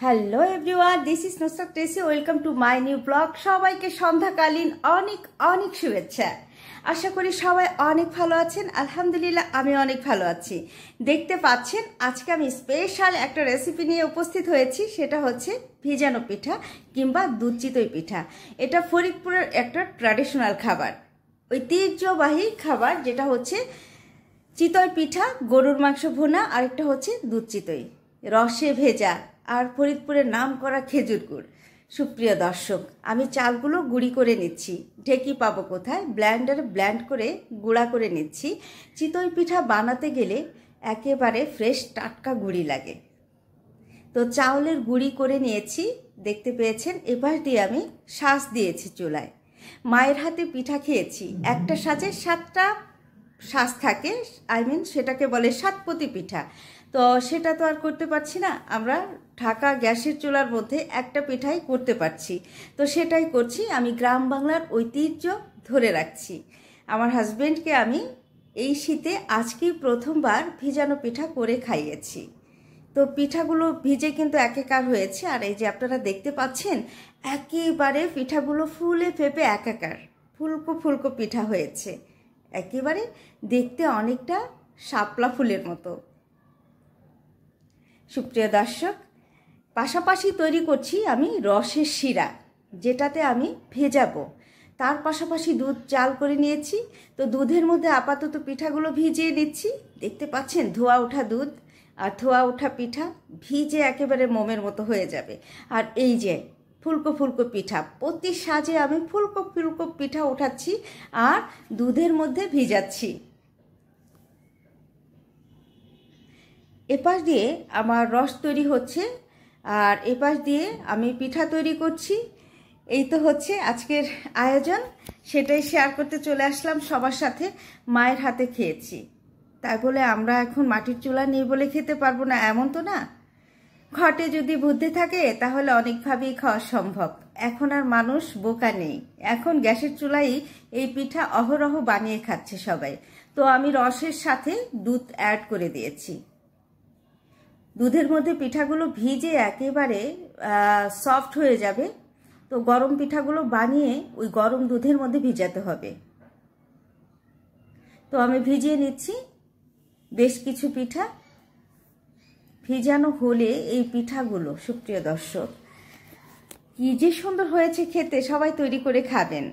Hello everyone, this is Nusrat Tessy. Welcome to my new blog. সবাইকে সন্ধ্যাকালীন অনেক অনেক শুভেচ্ছা। আশা করি সবাই অনেক ভালো আছেন। আলহামদুলিল্লাহ আমি অনেক ভালো আছি। দেখতে পাচ্ছেন আজকে আমি স্পেশাল একটা রেসিপি নিয়ে উপস্থিত হয়েছি। সেটা হচ্ছে ভিজানো পিঠা কিংবা দুধ চিতই পিঠা। এটা ফরিদপুরের একটা ট্র্যাডিশনাল খাবার, ঐতিহ্যবাহী খাবার, যেটা হচ্ছে চিতই পিঠা, গরুর মাংস ভুনা, আরেকটা হচ্ছে দুধ চিতই রসে ভেজা, আর ফরিদপুরের নাম করা খেজুর গুড়। সুপ্রিয় দর্শক, আমি চালগুলো গুঁড়ি করে নিচ্ছি। ঢেকি পাবো কোথায়? ব্লেন্ডারে ব্লেন্ড করে গুঁড়া করে নিচ্ছি। চিতই পিঠা বানাতে গেলে একেবারে ফ্রেশ টাটকা গুঁড়ি লাগে। তো চাউলের গুঁড়ি করে নিয়েছি, দেখতে পেয়েছেন। এবার দিয়ে আমি শাঁস দিয়েছি চুলায়। মায়ের হাতে পিঠা খেয়েছি, একটা সাজে 7টা শাঁস থাকে, সেটাকে বলে সাতপতি পিঠা। তো সেটা তো আর করতে পারছি না, আমরা ঢাকা গ্যাসের চুলার মধ্যে একটা পিঠাই করতে পারছি। তো সেটাই করছি। আমি গ্রাম বাংলার ঐতিহ্য ধরে রাখছি। আমার হাজবেন্ডকে আমি এই শীতে আজকেই প্রথমবার ভিজানো পিঠা করে খাইয়েছি। তো পিঠাগুলো ভিজে কিন্তু একাকার হয়েছে। আর এই যে আপনারা দেখতে পাচ্ছেন, একেবারে পিঠাগুলো ফুলে ফেপে একাকার, ফুলকো ফুলকো পিঠা হয়েছে। একেবারে দেখতে অনেকটা শাপলা ফুলের মতো। সুপ্রিয় দর্শক, পাশাপাশি তৈরি করছি আমি রসের শিরা, যেটাতে আমি ভেজাবো। তার পাশাপাশি দুধ চাল করে নিয়েছি। তো দুধের মধ্যে আপাতত পিঠাগুলো ভিজিয়ে নিচ্ছি। দেখতে পাচ্ছেন ধোয়া ওঠা দুধ আর ধোয়া ওঠা পিঠা ভিজে একেবারে মোমের মতো হয়ে যাবে। আর এই যে ফুলকো ফুলকো পিঠা, প্রতি সাজে আমি ফুলকো ফুলকো পিঠা ওঠাচ্ছি আর দুধের মধ্যে ভিজাচ্ছি। এপাশ দিয়ে আমার রস তৈরি হচ্ছে আর এপাশ দিয়ে আমি পিঠা তৈরি করছি। এই তো হচ্ছে আজকের আয়োজন, সেটাই শেয়ার করতে চলে আসলাম সবার সাথে। মায়ের হাতে খেয়েছি, তাই বলে আমরা এখন মাটির চুলা নেই বলে খেতে পারবো না, এমন তো না। ঘটে যদি বুদ্ধি থাকে তাহলে অনেকভাবেই খাওয়া সম্ভব। এখন আর মানুষ বোকা নেই, এখন গ্যাসের চুলাই এই পিঠা অহরহ বানিয়ে খাচ্ছে সবাই। তো আমি রসের সাথে দুধ অ্যাড করে দিয়েছি। দুধের মধ্যে পিঠাগুলো ভিজে একেবারে সফট হয়ে যাবে। তো গরম পিঠাগুলো বানিয়ে ওই গরম দুধের মধ্যে ভিজাতে হবে। তো আমি ভিজিয়ে নিচ্ছি বেশ কিছু পিঠা। ভিজানো হলে এই পিঠাগুলো, সুপ্রিয় দর্শক, কি যে সুন্দর হয়েছে খেতে, সবাই তৈরি করে খাবেন।